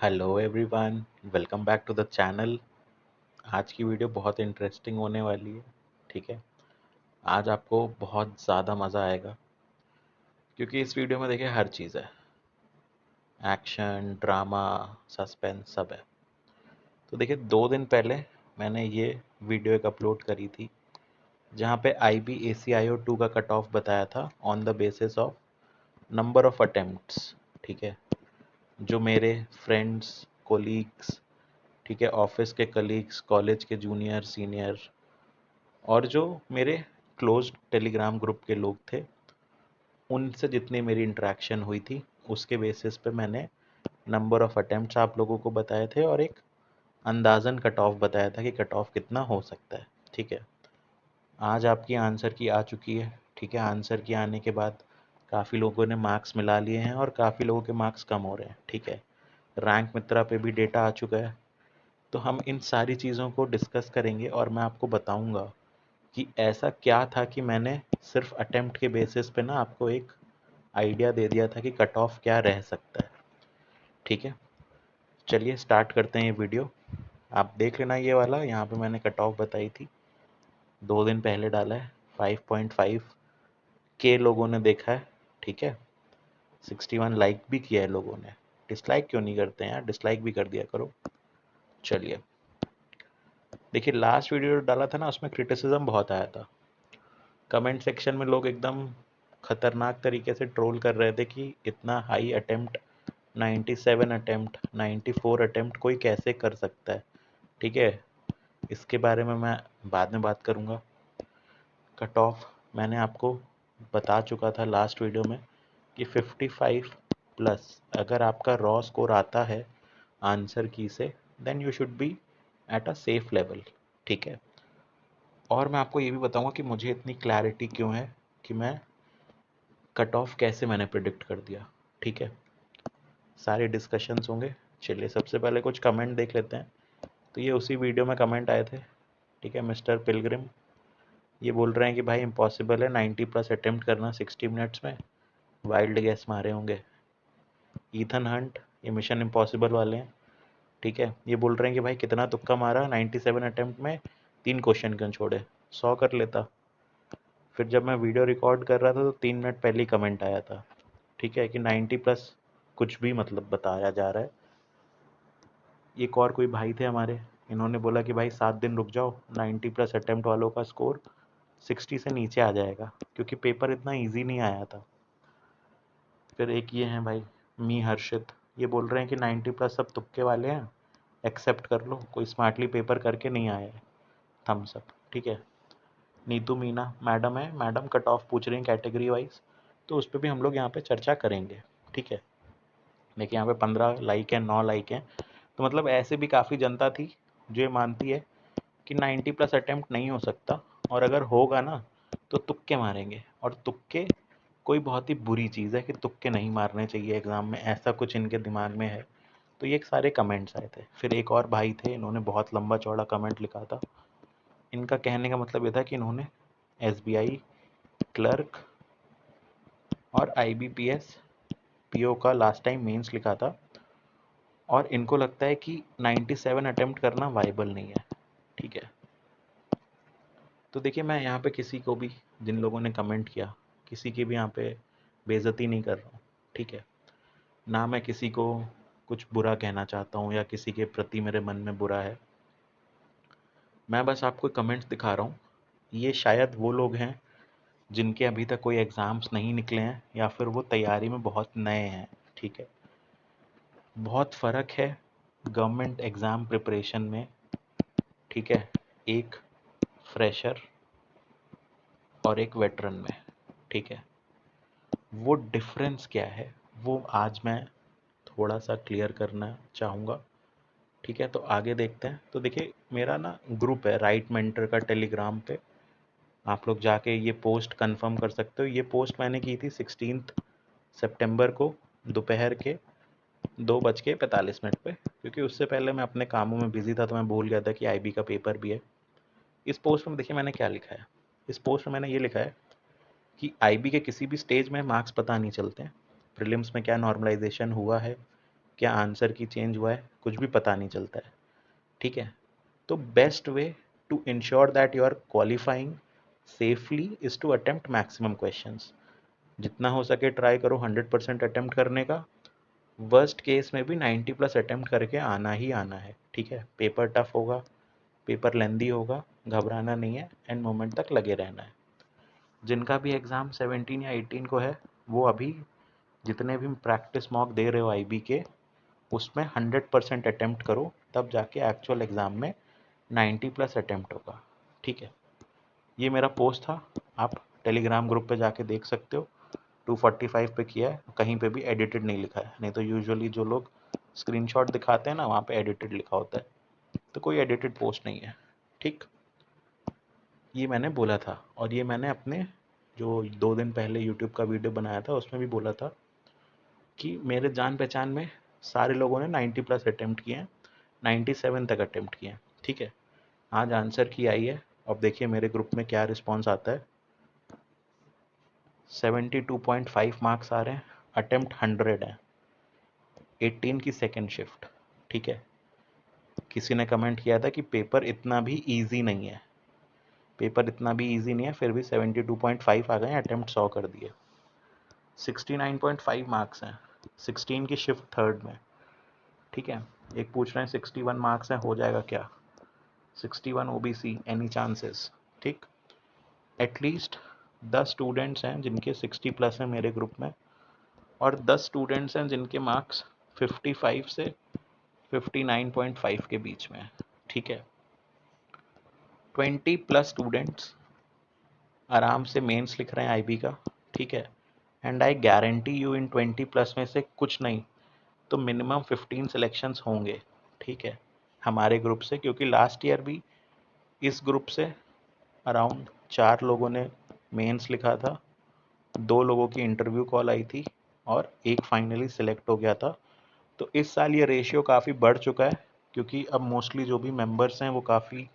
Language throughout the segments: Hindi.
Hello everyone, welcome back to the channel. आज की वीडियो बहुत इंटरेस्टिंग होने वाली है। ठीक है, आज आपको बहुत ज़्यादा मज़ा आएगा क्योंकि इस वीडियो में देखिए हर चीज़ है। एक्शन, ड्रामा, सस्पेंस सब है। तो देखिए 2 दिन पहले मैंने ये वीडियो एक अपलोड करी थी जहाँ पे IB ACIO 2 का कट ऑफ बताया था on the basis of number of attempts. ठीक है, जो मेरे फ्रेंड्स, कोलीग्स, ठीक है, ऑफिस के कलीग्स, कॉलेज के जूनियर सीनियर और जो मेरे क्लोज टेलीग्राम ग्रुप के लोग थे, उनसे जितनी मेरी इंटरेक्शन हुई थी उसके बेसिस पे मैंने नंबर ऑफ अटेम्प्ट्स आप लोगों को बताए थे और एक अंदाज़न कट ऑफ बताया था कि कट ऑफ कितना हो सकता है। ठीक है, आज आपकी आंसर की आ चुकी है। ठीक है, आंसर की आने के बाद काफ़ी लोगों ने मार्क्स मिला लिए हैं और काफ़ी लोगों के मार्क्स कम हो रहे हैं। ठीक है, रैंक मित्रा पे भी डेटा आ चुका है। तो हम इन सारी चीज़ों को डिस्कस करेंगे और मैं आपको बताऊंगा कि ऐसा क्या था कि मैंने सिर्फ अटेम्प्ट के बेसिस पे ना आपको एक आइडिया दे दिया था कि कट ऑफ क्या रह सकता है। ठीक है, चलिए स्टार्ट करते हैं ये वीडियो। आप देख लेना, ये वाला यहाँ पे मैंने कट ऑफ बताई थी, 2 दिन पहले डाला है। 5.5 के लोगों ने देखा है। ठीक है, 61 लाइक भी किया है लोगों ने। डिसलाइक क्यों नहीं करते हैं यार, डिसलाइक भी कर दिया करो। चलिए देखिए, लास्ट वीडियो डाला था ना, उसमें क्रिटिसिज्म बहुत आया था। कमेंट सेक्शन में लोग एकदम खतरनाक तरीके से ट्रोल कर रहे थे कि इतना हाई अटेम्प्ट, 97 अटेम्प्ट, 94 अटेम्प्ट कोई कैसे कर सकता है। ठीक है, इसके बारे में मैं बाद में बात करूँगा। कट ऑफ मैंने आपको बता चुका था लास्ट वीडियो में कि 55 प्लस अगर आपका रॉ स्कोर आता है आंसर की से, then you should be at a safe level. ठीक है, और मैं आपको ये भी बताऊंगा कि मुझे इतनी क्लैरिटी क्यों है कि मैं कट ऑफ कैसे मैंने प्रिडिक्ट कर दिया। ठीक है, सारे डिस्कशंस होंगे। चलिए सबसे पहले कुछ कमेंट देख लेते हैं। तो ये उसी वीडियो में कमेंट आए थे। ठीक है, मिस्टर पिलग्रिम ये बोल रहे हैं कि भाई इम्पॉसिबल है 90 प्लस अटेम्प्ट करना 60 मिनट्स में। वाइल्ड गैस मारे होंगे। ईथन हंट, ये मिशन इम्पॉसिबल वाले हैं। ठीक है, ये बोल रहे हैं कि भाई कितना तुक्का मारा, 97 अटेम्प्ट में 3 क्वेश्चन क्यों छोड़े, 100 कर लेता। फिर जब मैं वीडियो रिकॉर्ड कर रहा था तो 3 मिनट पहले ही कमेंट आया था। ठीक है, कि 90 प्लस कुछ भी मतलब बताया जा रहा है। एक और कोई भाई थे हमारे, इन्होंने बोला कि भाई 7 दिन रुक जाओ, 90 प्लस अटेम्प्ट वालों का स्कोर 60 से नीचे आ जाएगा क्योंकि पेपर इतना इजी नहीं आया था। फिर एक ये हैं भाई मी हर्षित, ये बोल रहे हैं कि 90 प्लस सब तुक्के वाले हैं, एक्सेप्ट कर लो, कोई स्मार्टली पेपर करके नहीं आया है। Thumbs up. ठीक है, नीतू मीना मैडम है, मैडम कट ऑफ पूछ रही हैं कैटेगरी वाइज, तो उस पर भी हम लोग यहाँ पे चर्चा करेंगे। ठीक है, देखिए यहाँ पे 15 लाइक हैं, 9 लाइक हैं, तो मतलब ऐसे भी काफ़ी जनता थी जो ये मानती है कि 90 प्लस अटेम्प्ट नहीं हो सकता, और अगर होगा ना तो तुक्के मारेंगे। और तुक्के कोई बहुत ही बुरी चीज़ है कि तुक्के नहीं मारने चाहिए एग्ज़ाम में, ऐसा कुछ इनके दिमाग में है। तो ये सारे कमेंट्स आए थे। फिर एक और भाई थे, इन्होंने बहुत लंबा चौड़ा कमेंट लिखा था। इनका कहने का मतलब ये था कि इन्होंने SBI क्लर्क और IBPS PO का लास्ट टाइम मेंस लिखा था और इनको लगता है कि 97 अटेम्प्ट करना वाइबल नहीं है। ठीक है, तो देखिए मैं यहाँ पे किसी को भी, जिन लोगों ने कमेंट किया, किसी की भी यहाँ पे बेइज्जती नहीं कर रहा हूँ। ठीक है, ना मैं किसी को कुछ बुरा कहना चाहता हूँ या किसी के प्रति मेरे मन में बुरा है। मैं बस आपको कमेंट्स दिखा रहा हूँ। ये शायद वो लोग हैं जिनके अभी तक कोई एग्ज़ाम्स नहीं निकले हैं या फिर वो तैयारी में बहुत नए हैं। ठीक है, बहुत फ़र्क है गवर्नमेंट एग्ज़ाम प्रिपरेशन में। ठीक है, एक फ्रेशर और एक वेटरन में। ठीक है, वो डिफरेंस क्या है वो आज मैं थोड़ा सा क्लियर करना चाहूँगा। ठीक है, तो आगे देखते हैं। तो देखिए मेरा ना ग्रुप है राइट मेंटर का टेलीग्राम पे, आप लोग जाके ये पोस्ट कंफर्म कर सकते हो। ये पोस्ट मैंने की थी 16 सितंबर को दोपहर के 2:45 पे, क्योंकि उससे पहले मैं अपने कामों में बिजी था तो मैं भूल गया था कि IB का पेपर भी है। इस पोस्ट में देखिए मैंने क्या लिखा है। इस पोस्ट में मैंने ये लिखा है कि IB के किसी भी स्टेज में मार्क्स पता नहीं चलते हैं। प्रीलिम्स में क्या नॉर्मलाइजेशन हुआ है, क्या आंसर की चेंज हुआ है, कुछ भी पता नहीं चलता है, ठीक है। तो best way to ensure that you are qualifying safely is to attempt maximum questions. जितना हो सके ट्राई करो 100% अटेम्प्ट करने का। वर्स्ट केस में भी 90 प्लस अटेम्प्ट करके आना ही आना है, ठीक है। पेपर टफ होगा, पेपर लेंदी होगा, घबराना नहीं है, एंड मोमेंट तक लगे रहना है। जिनका भी एग्ज़ाम 17 या 18 को है, वो अभी जितने भी प्रैक्टिस मॉक दे रहे हो आईबी के, उसमें 100% अटेम्प्ट करो, तब जाके एक्चुअल एग्ज़ाम में 90 प्लस अटेम्प्ट होगा, ठीक है। ये मेरा पोस्ट था, आप टेलीग्राम ग्रुप पे जाके देख सकते हो। 245 पे किया है, कहीं पे भी एडिटेड नहीं लिखा है, नहीं तो यूजुअली जो लोग स्क्रीनशॉट दिखाते हैं ना, वहाँ पे एडिटेड लिखा होता है, तो कोई एडिटेड पोस्ट नहीं है, ठीक। ये मैंने बोला था, और ये मैंने अपने जो 2 दिन पहले यूट्यूब का वीडियो बनाया था उसमें भी बोला था कि मेरे जान पहचान में सारे लोगों ने 90 प्लस अटेम्प्ट किए हैं, 97 तक अटेम्प्ट किए हैं, ठीक है। आज आंसर की आई है, अब देखिए मेरे ग्रुप में क्या रिस्पॉन्स आता है। 72.5 मार्क्स आ रहे हैं, अटेम्प्ट 100 है, 18 की सेकेंड शिफ्ट, ठीक है। किसी ने कमेंट किया था कि पेपर इतना भी इजी नहीं है, पेपर इतना भी इजी नहीं है, फिर भी 72.5 आ गए हैं, अटेम्प्ट 100 कर दिए। 69.5 मार्क्स हैं, 16 की शिफ्ट थर्ड में, ठीक है। एक पूछ रहे हैं 61 मार्क्स हैं, हो जाएगा क्या? 61 ओबीसी, एनी चांसेस, ठीक। एटलीस्ट 10 स्टूडेंट्स हैं जिनके 60 प्लस हैं मेरे ग्रुप में, और 10 स्टूडेंट्स हैं जिनके मार्क्स 55 से 59.5 के बीच में है, ठीक है। 20 प्लस स्टूडेंट्स आराम से मेंस लिख रहे हैं आईबी का, ठीक है। And I guarantee you in 20 plus में से कुछ नहीं तो मिनिमम 15 सिलेक्शंस होंगे, ठीक है, हमारे ग्रुप से। क्योंकि लास्ट ईयर भी इस ग्रुप से अराउंड 4 लोगों ने मेंस लिखा था, 2 लोगों की इंटरव्यू कॉल आई थी, और एक फाइनली सिलेक्ट हो गया था। तो इस साल ये रेशियो काफ़ी बढ़ चुका है, क्योंकि अब मोस्टली जो भी मेंबर्स हैं वो काफ़ी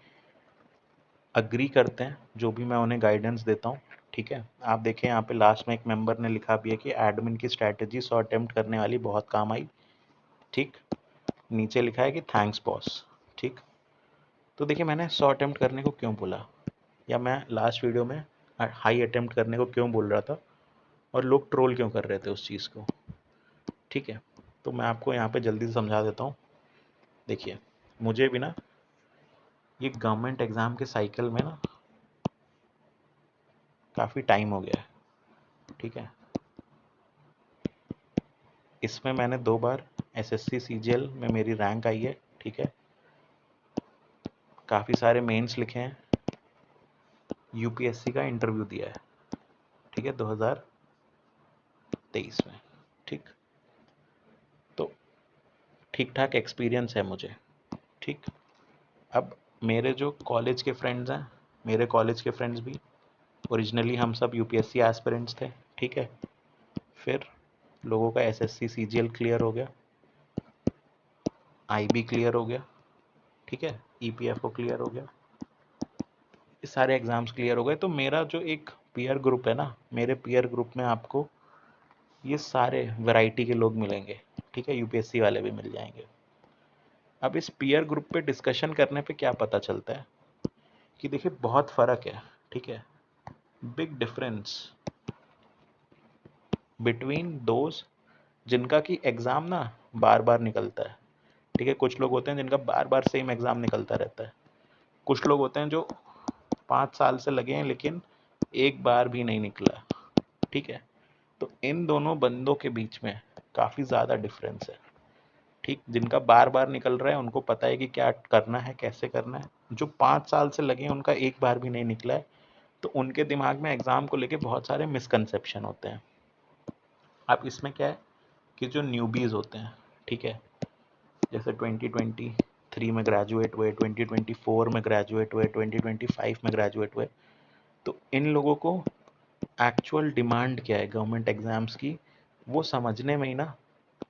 अग्री करते हैं जो भी मैं उन्हें गाइडेंस देता हूँ, ठीक है। आप देखें यहाँ पे लास्ट में एक मेंबर ने लिखा भी है कि एडमिन की स्ट्रैटेजी 100 अटेम्प्ट करने वाली बहुत काम आई, ठीक। नीचे लिखा है कि थैंक्स बॉस, ठीक। तो देखिए मैंने 100 अटेम्प्ट करने को क्यों बोला, या मैं लास्ट वीडियो में हाई अटेम्प्ट करने को क्यों बोल रहा था, और लोग ट्रोल क्यों कर रहे थे उस चीज़ को, ठीक है। तो मैं आपको यहाँ पे जल्दी से समझा देता हूँ। देखिए मुझे भी ना ये गवर्नमेंट एग्ज़ाम के साइकिल में ना काफ़ी टाइम हो गया है, ठीक है। इसमें मैंने 2 बार एसएससी सीजीएल में मेरी रैंक आई है, ठीक है। काफ़ी सारे मेंस लिखे हैं, यूपीएससी का इंटरव्यू दिया है, ठीक है, 2023 में, ठीक। तो ठीक ठाक एक्सपीरियंस है मुझे, ठीक। अब मेरे जो कॉलेज के फ्रेंड्स हैं, मेरे कॉलेज के फ्रेंड्स भी ओरिजिनली हम सब यूपीएससी एस्पिरेंट्स थे, ठीक है। फिर लोगों का एसएससी सीजीएल क्लियर हो गया, आईबी क्लियर हो गया, ठीक है, ईपीएफओ क्लियर हो गया, ये सारे एग्ज़ाम्स क्लियर हो गए। तो मेरा जो एक पीयर ग्रुप है ना, मेरे पीयर ग्रुप में आपको ये सारे वैरायटी के लोग मिलेंगे, ठीक है, यूपीएससी वाले भी मिल जाएंगे। अब इस पीयर ग्रुप पे डिस्कशन करने पे क्या पता चलता है कि देखिए बहुत फ़र्क है, ठीक है, बिग डिफरेंस बिटवीन दोज जिनका कि एग्ज़ाम ना बार बार निकलता है, ठीक है। कुछ लोग होते हैं जिनका बार बार सेम एग्ज़ाम निकलता रहता है, कुछ लोग होते हैं जो 5 साल से लगे हैं लेकिन एक बार भी नहीं निकला, ठीक है। तो इन दोनों बंदों के बीच में काफ़ी ज़्यादा डिफरेंस है, ठीक। जिनका बार बार निकल रहा है उनको पता है कि क्या करना है, कैसे करना है। जो 5 साल से लगे हैं उनका एक बार भी नहीं निकला है, तो उनके दिमाग में एग्ज़ाम को लेके बहुत सारे मिसकंसेप्शन होते हैं। अब इसमें क्या है कि जो न्यूबीज़ होते हैं, ठीक है, जैसे 2023 में ग्रेजुएट हुए, 2024 में ग्रेजुएट हुए, 2025 में ग्रेजुएट हुए, तो इन लोगों को एक्चुअल डिमांड क्या है गवर्नमेंट एग्ज़ाम्स की, वो समझने में ही ना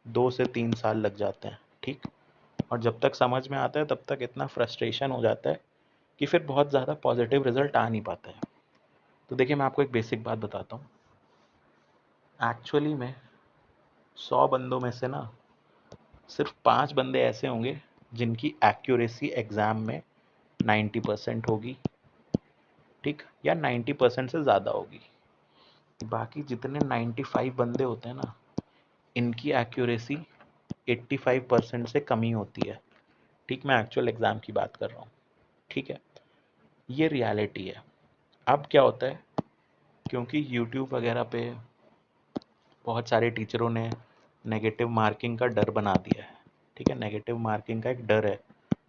2 से 3 साल लग जाते हैं, ठीक। और जब तक समझ में आता है तब तक इतना फ्रस्ट्रेशन हो जाता है कि फिर बहुत ज़्यादा पॉजिटिव रिजल्ट आ नहीं पाता है। तो देखिए मैं आपको एक बेसिक बात बताता हूँ, एक्चुअली में 100 बंदों में से ना सिर्फ 5 बंदे ऐसे होंगे जिनकी एक्यूरेसी एग्ज़ाम में 90% होगी, ठीक, या 90% से ज़्यादा होगी। बाकी जितने 95 बंदे होते हैं ना, इनकी एक्यूरेसी 85% से कम ही होती है। ठीक, मैं एक्चुअल एग्ज़ाम की बात कर रहा हूँ। ठीक है, ये रियलिटी है। अब क्या होता है, क्योंकि यूट्यूब वगैरह पे बहुत सारे टीचरों ने नेगेटिव मार्किंग का डर बना दिया है। ठीक है, नेगेटिव मार्किंग का एक डर है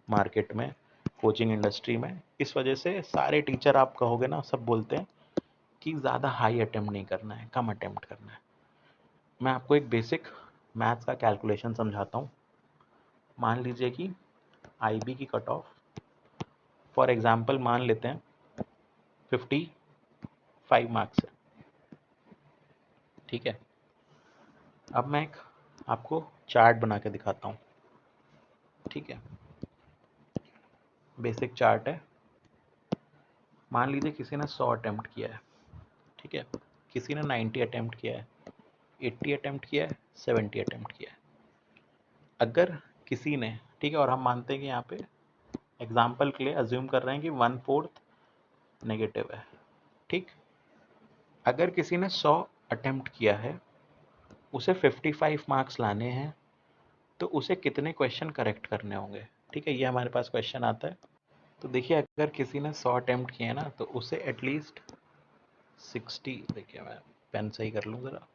मार्केट में, कोचिंग इंडस्ट्री में। इस वजह से सारे टीचर, आप कहोगे ना, सब बोलते हैं कि ज़्यादा हाई अटेम्प्ट नहीं करना है, कम अटेम्प्ट करना है। मैं आपको एक बेसिक मैथ्स का कैलकुलेशन समझाता हूँ। मान लीजिए कि आईबी की कट ऑफ फॉर एग्जांपल मान लेते हैं 55 मार्क्स है। ठीक है, अब मैं एक आपको चार्ट बना के दिखाता हूँ। ठीक है, बेसिक चार्ट है। मान लीजिए किसी ने 100 अटेम्प्ट किया है। ठीक है, किसी ने 90 अटेम्प्ट किया है, 80 अटेम्प्ट किया है, 70 अटेम्प्ट किया है। अगर किसी ने, ठीक है, और हम मानते हैं कि यहाँ पे एग्जाम्पल के लिए अज्यूम कर रहे हैं कि 1/4 नेगेटिव है। ठीक, अगर किसी ने 100 अटेम्प्ट किया है, उसे 55 मार्क्स लाने हैं, तो उसे कितने क्वेश्चन करेक्ट करने होंगे? ठीक है, ये हमारे पास क्वेश्चन आता है। तो देखिए, अगर किसी ने 100 अटेम्प्ट किए ना, तो उसे एटलीस्ट 60, देखिए मैं पेन सही कर लूँ ज़रा,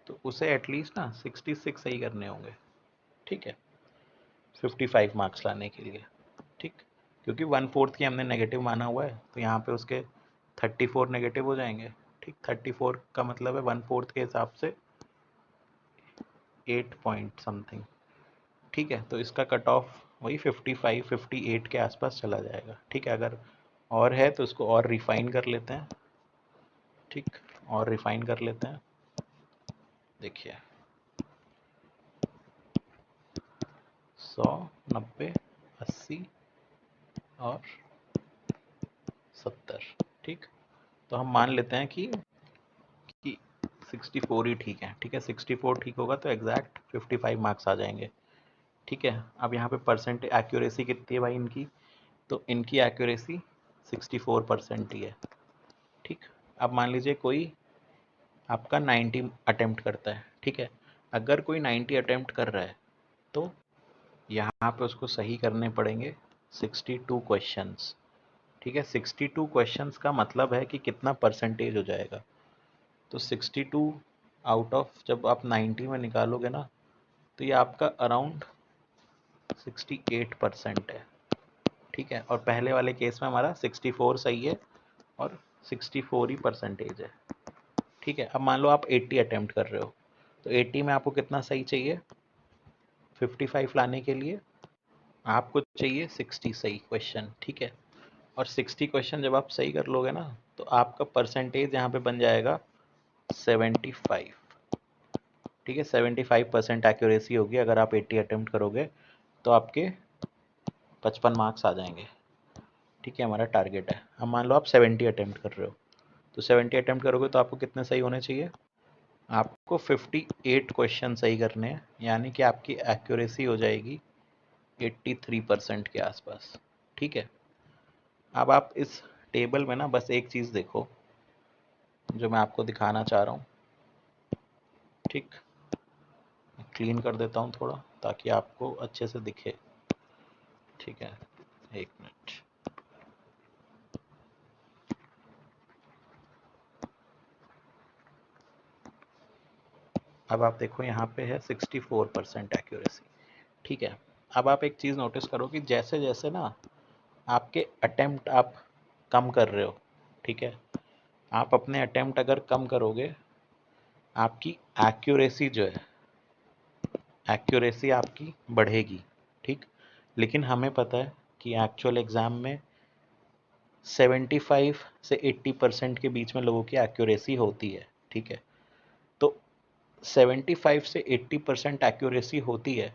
तो उसे एटलीस्ट ना 66 सही करने होंगे। ठीक है, 55 मार्क्स लाने के लिए। ठीक, क्योंकि 1/4 की हमने नेगेटिव माना हुआ है, तो यहाँ पे उसके 34 नेगेटिव हो जाएंगे। ठीक, 34 का मतलब है 1/4 के हिसाब से 8 पॉइंट समथिंग। ठीक है, तो इसका कट ऑफ वही 55 58 के आसपास चला जाएगा। ठीक है, अगर और है तो इसको और रिफाइन कर लेते हैं। ठीक, और रिफाइन कर लेते हैं। देखिए 100, 90, 80 और 70। ठीक, तो हम मान लेते हैं कि 64 ही ठीक है। ठीक है, 64 ठीक होगा तो एग्जैक्ट 55 मार्क्स आ जाएंगे। ठीक है, अब यहाँ पे परसेंट एक्यूरेसी कितनी है भाई इनकी? तो इनकी एक्यूरेसी 64% ही है। ठीक, अब मान लीजिए कोई आपका 90 अटेम्प्ट करता है। ठीक है, अगर कोई 90 अटेम्प्ट कर रहा है, तो यहाँ पे उसको सही करने पड़ेंगे 62 क्वेश्चंस। ठीक है, 62 क्वेश्चंस का मतलब है कि कितना परसेंटेज हो जाएगा? तो 62 आउट ऑफ जब आप 90 में निकालोगे ना, तो ये आपका अराउंड 68% है। ठीक है, और पहले वाले केस में हमारा 64 सही है और 64 ही परसेंटेज है। ठीक है, अब मान लो आप 80 अटेम्प्ट कर रहे हो, तो 80 में आपको कितना सही चाहिए? 55 लाने के लिए आपको चाहिए 60 सही क्वेश्चन। ठीक है, और 60 क्वेश्चन जब आप सही कर लोगे ना, तो आपका परसेंटेज यहाँ पे बन जाएगा 75। ठीक है, 75% एक्यूरेसी होगी। अगर आप 80 अटेम्प्ट करोगे तो आपके 55 मार्क्स आ जाएंगे। ठीक है, हमारा टारगेट है। अब मान लो आप 70 अटेम्प्ट कर रहे हो, तो 70 अटेम्प्ट करोगे तो आपको कितने सही होने चाहिए? आपको 58 क्वेश्चन सही करने हैं, यानी कि आपकी एक्यूरेसी हो जाएगी 83% के आसपास। ठीक है, अब आप इस टेबल में ना बस एक चीज़ देखो जो मैं आपको दिखाना चाह रहा हूँ। ठीक, क्लीन कर देता हूँ थोड़ा ताकि आपको अच्छे से दिखे। ठीक है, एक मिनट। अब आप देखो यहाँ पे है 64% एक्यूरेसी। ठीक है, अब आप एक चीज़ नोटिस करो कि जैसे जैसे ना आपके अटेम्प्ट आप कम कर रहे हो, ठीक है, आप अपने अटेम्प्ट अगर कम करोगे, आपकी एक्यूरेसी जो है, एक्यूरेसी आपकी बढ़ेगी। ठीक, लेकिन हमें पता है कि एक्चुअल एग्ज़ाम में 75 से 80% के बीच में लोगों की एक्यूरेसी होती है। ठीक है, तो 75 से 80% एक्यूरेसी होती है,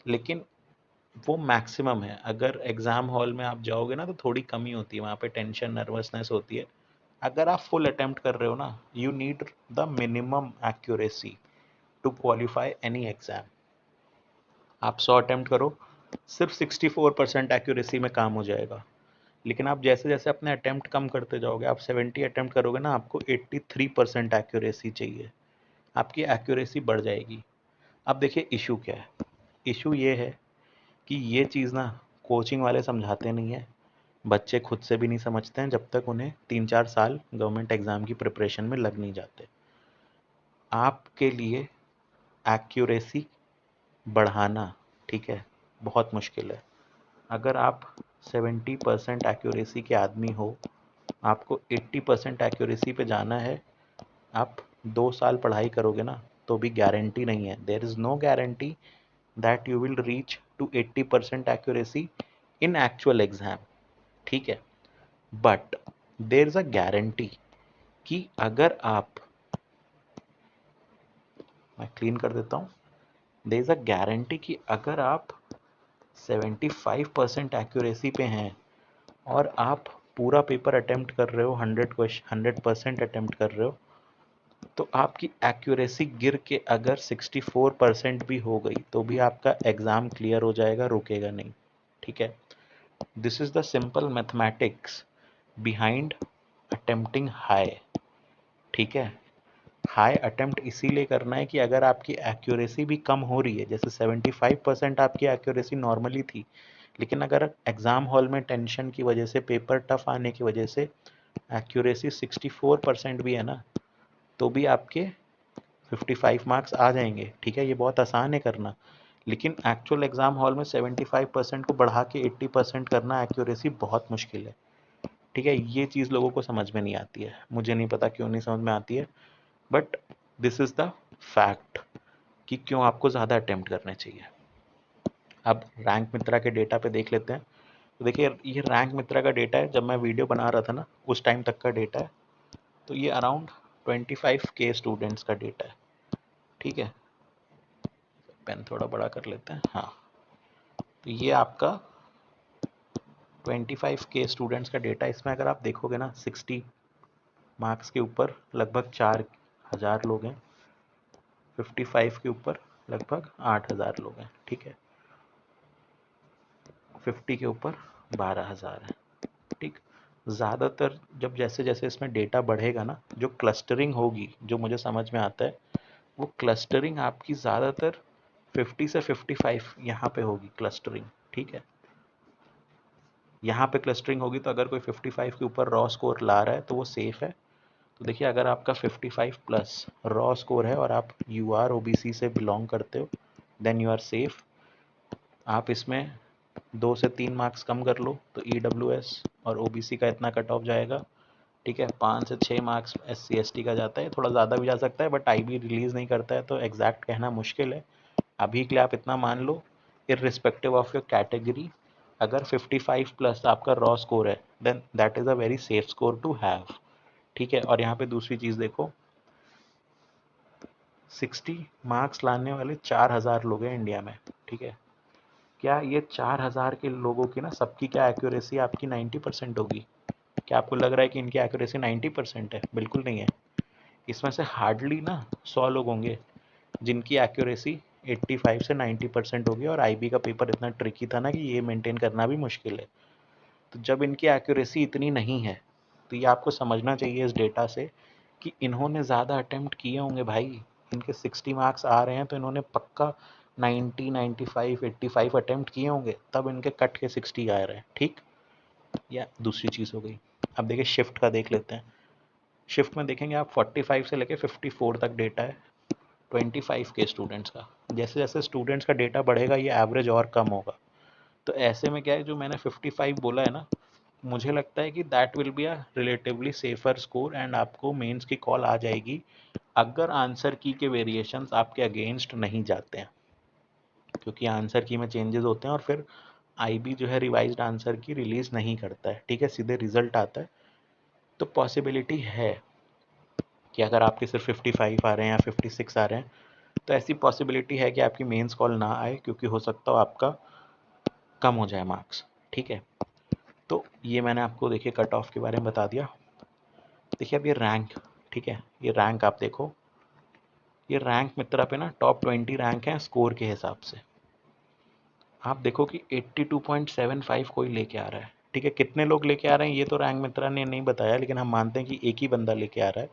लेकिन वो मैक्सिमम है। अगर एग्ज़ाम हॉल में आप जाओगे ना, तो थोड़ी कमी होती है, वहाँ पे टेंशन नर्वसनेस होती है। अगर आप फुल अटेम्प्ट कर रहे हो ना, you need the minimum accuracy to qualify any exam. आप 100 अटेम्प्ट करो, सिर्फ 64% एक्यूरेसी में काम हो जाएगा। लेकिन आप जैसे जैसे अपने अटेम्प्ट कम करते जाओगे, आप 70 अटेम्प्ट करोगे ना, आपको 83% एक्यूरेसी चाहिए, आपकी एक्यूरेसी बढ़ जाएगी। अब देखिए इशू क्या है। इशू ये है कि ये चीज़ ना कोचिंग वाले समझाते नहीं है, बच्चे खुद से भी नहीं समझते हैं जब तक उन्हें 3-4 साल गवर्नमेंट एग्ज़ाम की प्रिपरेशन में लग नहीं जाते। आपके लिए एक्यूरेसी बढ़ाना, ठीक है, बहुत मुश्किल है। अगर आप 70% एक्यूरेसी के आदमी हो, आपको 80% एक्यूरेसी पे जाना है, आप 2 साल पढ़ाई करोगे ना तो भी गारंटी नहीं है, there is no guarantee that you will reach to 80% accuracy in actual exam, ठीक है। But there is a guarantee कि अगर आप, मैं क्लीन कर देता हूँ, देयर इज़ अ गारंटी कि अगर आप 75% एक्यूरेसी पे हैं और आप पूरा पेपर अटेम्प्ट कर रहे हो, 100% अटेम्प्ट कर रहे हो, तो आपकी एक्यूरेसी गिर के अगर 64% भी हो गई तो भी आपका एग्ज़ाम क्लियर हो जाएगा, रुकेगा नहीं, ठीक है। This is the simple mathematics behind attempting high, ठीक है। हाई अटेम्प्ट इसीलिए करना है कि अगर आपकी एक्यूरेसी भी कम हो रही है, जैसे 75% आपकी एक्यूरेसी नॉर्मली थी, लेकिन अगर एग्ज़ाम हॉल में टेंशन की वजह से, पेपर टफ आने की वजह से एक्यूरेसी 64% भी है ना, तो भी आपके 55 मार्क्स आ जाएंगे, ठीक है। ये बहुत आसान है करना, लेकिन एक्चुअल एग्ज़ाम हॉल में 75% को बढ़ा के 80% करना एक्यूरेसी बहुत मुश्किल है, ठीक है। ये चीज़ लोगों को समझ में नहीं आती है, मुझे नहीं पता क्यों नहीं समझ में आती है, but this is the fact कि क्यों आपको ज़्यादा अटेम्प्ट करने चाहिए। अब रैंक मित्रा के डेटा पे देख लेते हैं। तो देखिए ये रैंक मित्रा का डेटा है, जब मैं वीडियो बना रहा था ना उस टाइम तक का डेटा है। तो ये अराउंड 25K स्टूडेंट्स का डेटा है, ठीक है। पेन थोड़ा बड़ा कर लेते हैं, हाँ। तो ये आपका 25K स्टूडेंट्स का डेटा। इसमें अगर आप देखोगे ना 60 मार्क्स के ऊपर लगभग 4,000 लोग हैं, 55 के ऊपर लगभग 8,000 लोग हैं, ठीक है। 50 के ऊपर 12,000 है, ठीक। ज़्यादातर जब जैसे जैसे इसमें डेटा बढ़ेगा ना, जो क्लस्टरिंग होगी, जो मुझे समझ में आता है, वो क्लस्टरिंग आपकी ज़्यादातर 50 से 55 यहाँ पे होगी क्लस्टरिंग, ठीक है। यहाँ पे क्लस्टरिंग होगी, तो अगर कोई 55 के ऊपर रॉ स्कोर ला रहा है तो वो सेफ़ है। तो देखिए अगर आपका 55 प्लस रॉ स्कोर है और आप यू आर ओबीसी से बिलोंग करते हो, देन यू आर सेफ। आप इसमें 2 से 3 मार्क्स कम कर लो तो ईडब्ल्यूएस और ओबीसी का इतना कट ऑफ जाएगा, ठीक है। 5 से 6 मार्क्स एससी एसटी का जाता है, थोड़ा ज़्यादा भी जा सकता है, बट आईबी रिलीज़ नहीं करता है तो एग्जैक्ट कहना मुश्किल है। अभी के लिए आप इतना मान लो, इर्रिस्पेक्टिव ऑफ योर कैटेगरी, अगर 55 प्लस आपका रॉ स्कोर है, then that is a very safe score to have, ठीक है। और यहाँ पे दूसरी चीज़ देखो, 60 मार्क्स लाने वाले 4,000 लोग हैं इंडिया में, ठीक है। क्या ये 4,000 के लोगों की ना सबकी क्या एक्यूरेसी आपकी 90% होगी? क्या आपको लग रहा है कि इनकी एक्यूरेसी 90% है? बिल्कुल नहीं है। इसमें से हार्डली ना 100 लोग होंगे जिनकी एक्यूरेसी 85 से 90% होगी, और आईबी का पेपर इतना ट्रिकी था ना कि ये मेंटेन करना भी मुश्किल है। तो जब इनकी एक्यूरेसी इतनी नहीं है, तो ये आपको समझना चाहिए इस डेटा से कि इन्होंने ज़्यादा अटेम्प्ट किए होंगे भाई। इनके 60 मार्क्स आ रहे हैं तो इन्होंने पक्का 90, 95, 85 अटेम्प्ट किए होंगे, तब इनके कट के 60 आ रहे हैं, ठीक। या दूसरी चीज़ हो गई। अब देखिए शिफ्ट का देख लेते हैं। शिफ्ट में देखेंगे आप 45 से लेके 54 तक डेटा है 25 के स्टूडेंट्स का। जैसे जैसे स्टूडेंट्स का डेटा बढ़ेगा ये एवरेज और कम होगा। तो ऐसे में क्या है, जो मैंने 55 बोला है ना, मुझे लगता है कि that will be a relatively safer score, and आपको मेंस की कॉल आ जाएगी अगर आंसर की के वेरिएशंस आपके अगेंस्ट नहीं जाते हैं, क्योंकि आंसर की में चेंजेस होते हैं और फिर आईबी जो है रिवाइज्ड आंसर की रिलीज नहीं करता है, ठीक है, सीधे रिजल्ट आता है। तो पॉसिबिलिटी है कि अगर आपके सिर्फ 55 आ रहे हैं या 56 आ रहे हैं, तो ऐसी पॉसिबिलिटी है कि आपकी मेंस कॉल ना आए, क्योंकि हो सकता हो आपका कम हो जाए मार्क्स, ठीक है। तो ये मैंने आपको देखिए कट ऑफ के बारे में बता दिया। देखिए अब ये रैंक, ठीक है, ये रैंक आप देखो, ये रैंक मित्रा पे ना टॉप 20 रैंक है स्कोर के हिसाब से, आप देखो कि 82.75 कोई लेके आ रहा है, ठीक है। कितने लोग लेके आ रहे हैं ये तो रैंक मित्रा ने नहीं बताया, लेकिन हम मानते हैं कि एक ही बंदा लेके आ रहा है।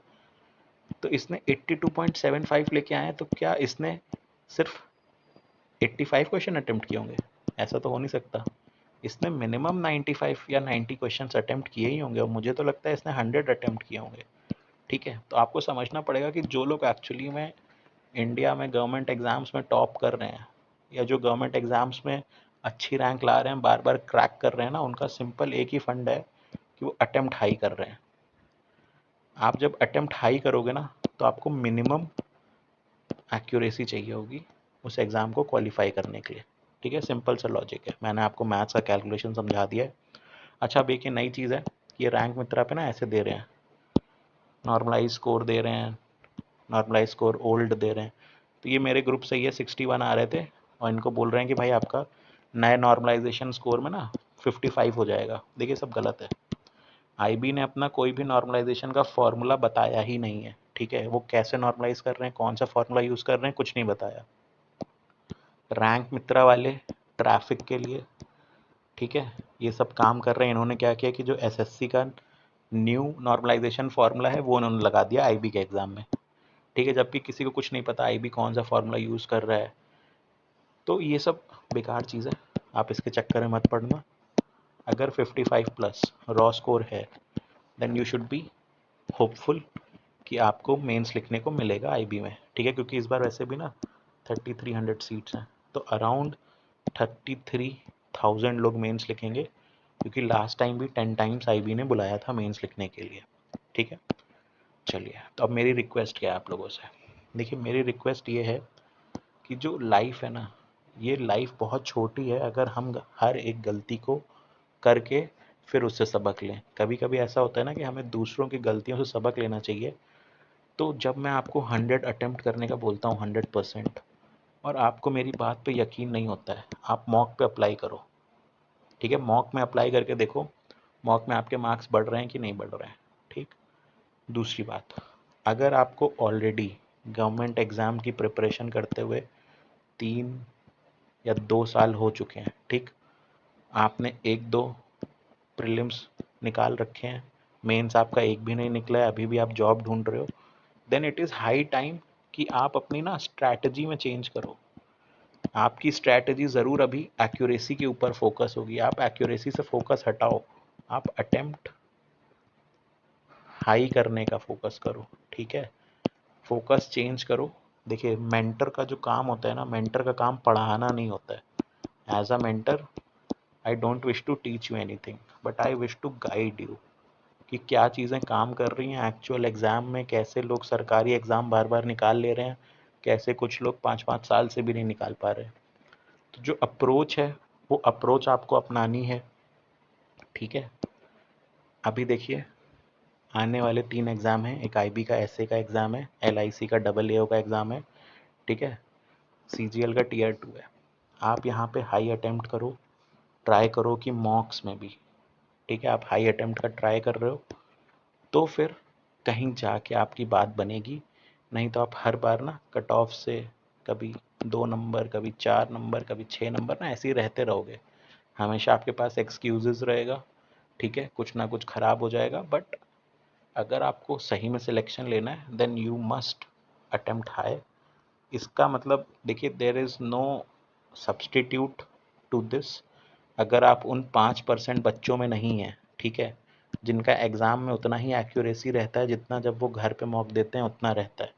तो इसने 82.75 लेके आए हैं, तो क्या इसने सिर्फ 85 क्वेश्चन अटेम्प्ट किए होंगे? ऐसा तो हो नहीं सकता। इसने मिनिमम 95 या 90 क्वेश्चंस अटेम्प्ट किए ही होंगे, और मुझे तो लगता है इसने 100 अटेम्प्ट किए होंगे, ठीक है। तो आपको समझना पड़ेगा कि जो लोग एक्चुअली में इंडिया में गवर्नमेंट एग्जाम्स में टॉप कर रहे हैं, या जो गवर्नमेंट एग्जाम्स में अच्छी रैंक ला रहे हैं, बार बार क्रैक कर रहे हैं ना, उनका सिंपल एक ही फंड है कि वो अटेम्प्ट हाई कर रहे हैं। आप जब अटेम्प्ट हाई करोगे ना, तो आपको मिनिमम एक्यूरेसी चाहिए होगी उस एग्ज़ाम को क्वालिफाई करने के लिए, ठीक है। सिंपल सा लॉजिक है, मैंने आपको मैथ्स का कैलकुलेशन समझा दिया है। अच्छा, अब एक ये नई चीज़ है कि ये रैंक मित्रा पे ना ऐसे दे रहे हैं, नॉर्मलाइज स्कोर दे रहे हैं, नॉर्मलाइज स्कोर ओल्ड दे रहे हैं। तो ये मेरे ग्रुप से ये 61 आ रहे थे, और इनको बोल रहे हैं कि भाई आपका नए नॉर्मलाइजेशन स्कोर में ना 55 हो जाएगा। देखिए, सब गलत है। आईबी ने अपना कोई भी नॉर्मलाइजेशन का फॉर्मूला बताया ही नहीं है, ठीक है। वो कैसे नॉर्मलाइज कर रहे हैं, कौन सा फॉर्मूला यूज़ कर रहे हैं, कुछ नहीं बताया। रैंक मित्रा वाले ट्रैफिक के लिए, ठीक है, ये सब काम कर रहे हैं। इन्होंने क्या किया कि जो एसएससी का न्यू नॉर्मलाइजेशन फार्मूला है वो उन्होंने लगा दिया आईबी के एग्जाम में, ठीक है, जबकि किसी को कुछ नहीं पता आईबी कौन सा फार्मूला यूज़ कर रहा है। तो ये सब बेकार चीज़ है, आप इसके चक्कर में मत पड़ना। अगर 55 प्लस रॉ स्कोर है, then you should be hopeful कि आपको मेंस लिखने को मिलेगा आईबी में, ठीक है, क्योंकि इस बार वैसे भी ना 3300 सीट्स हैं, तो अराउंड 33,000 लोग मेंस लिखेंगे, क्योंकि लास्ट टाइम भी 10 टाइम्स आईबी ने बुलाया था मेंस लिखने के लिए, ठीक है। चलिए, तो अब मेरी रिक्वेस्ट क्या है आप लोगों से। देखिए, मेरी रिक्वेस्ट ये है कि जो लाइफ है ना, ये लाइफ बहुत छोटी है, अगर हम हर एक गलती को करके फिर उससे सबक लें। कभी कभी ऐसा होता है ना कि हमें दूसरों की गलतियों से सबक लेना चाहिए। तो जब मैं आपको 100 अटेम्प्ट करने का बोलता हूँ, 100%, और आपको मेरी बात पे यकीन नहीं होता है, आप मॉक पे अप्लाई करो, ठीक है। मॉक में अप्लाई करके देखो, मॉक में आपके मार्क्स बढ़ रहे हैं कि नहीं बढ़ रहे हैं, ठीक। दूसरी बात, अगर आपको ऑलरेडी गवर्नमेंट एग्ज़ाम की प्रिपरेशन करते हुए 3 या 2 साल हो चुके हैं, ठीक, आपने 1-2 प्रीलिम्स निकाल रखे हैं, मेंस आपका एक भी नहीं निकला है, अभी भी आप जॉब ढूंढ रहे हो, then it is high time कि आप अपनी ना स्ट्रैटेजी में चेंज करो। आपकी स्ट्रैटेजी ज़रूर अभी एक्यूरेसी के ऊपर फोकस होगी, आप एक्यूरेसी से फोकस हटाओ, आप अटेम्प्ट हाई करने का फोकस करो, ठीक है। फोकस चेंज करो। देखिए, मेंटर का जो काम होता है ना, मेंटर का काम पढ़ाना नहीं होता है। As a mentor, I don't wish to teach you anything, but I wish to guide you कि क्या चीज़ें काम कर रही हैं एक्चुअल एग्ज़ाम में, कैसे लोग सरकारी एग्ज़ाम बार बार निकाल ले रहे हैं, कैसे कुछ लोग 5-5 साल से भी नहीं निकाल पा रहे हैं। तो जो अप्रोच है, वो अप्रोच आपको अपनानी है, ठीक है। अभी देखिए, आने वाले 3 एग्ज़ाम हैं, एक आईबी का एसए का एग्ज़ाम है, एलआईसी का डबल एओ का एग्ज़ाम है, ठीक है, सीजीएल का टीयर 2 है। आप यहाँ पे हाई अटेम्प्ट करो, ट्राई करो कि मॉक्स में भी, ठीक है, आप हाई अटेम्प्ट का ट्राई कर रहे हो, तो फिर कहीं जाके आपकी बात बनेगी। नहीं तो आप हर बार ना कट ऑफ से कभी 2 नंबर, कभी 4 नंबर, कभी 6 नंबर ना ऐसे ही रहते रहोगे। हमेशा आपके पास एक्सक्यूजेस रहेगा, ठीक है, कुछ ना कुछ खराब हो जाएगा। बट अगर आपको सही में सिलेक्शन लेना है, then you must attempt high. इसका मतलब देखिए, there is no substitute to this. अगर आप उन 5% बच्चों में नहीं हैं, ठीक है, जिनका एग्ज़ाम में उतना ही एक्यूरेसी रहता है जितना जब वो घर पे मॉक देते हैं उतना रहता है,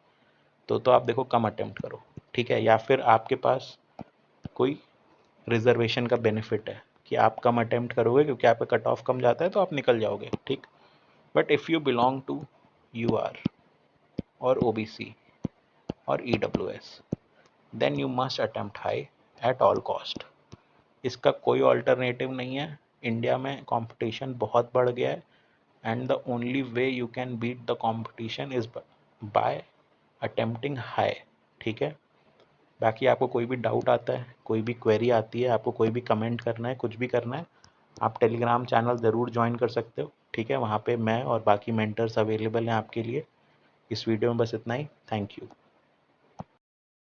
तो आप देखो कम अटेम्प्ट करो, ठीक है। या फिर आपके पास कोई रिजर्वेशन का बेनिफिट है कि आप कम अटेम्प्ट करोगे क्योंकि आपका कट ऑफ कम जाता है, तो आप निकल जाओगे, ठीक। But if you belong to UR और ओबीसी और EWS, then you must attempt high at all cost. इसका कोई ऑल्टरनेटिव नहीं है। इंडिया में कंपटीशन बहुत बढ़ गया है, and the only way you can beat the competition is by attempting high, ठीक है। बाकी आपको कोई भी डाउट आता है, कोई भी क्वेरी आती है, आपको कोई भी कमेंट करना है, कुछ भी करना है, आप टेलीग्राम चैनल ज़रूर ज्वाइन कर सकते हो, ठीक है। वहाँ पे मैं और बाकी मेंटर्स अवेलेबल हैं आपके लिए। इस वीडियो में बस इतना ही। Thank you.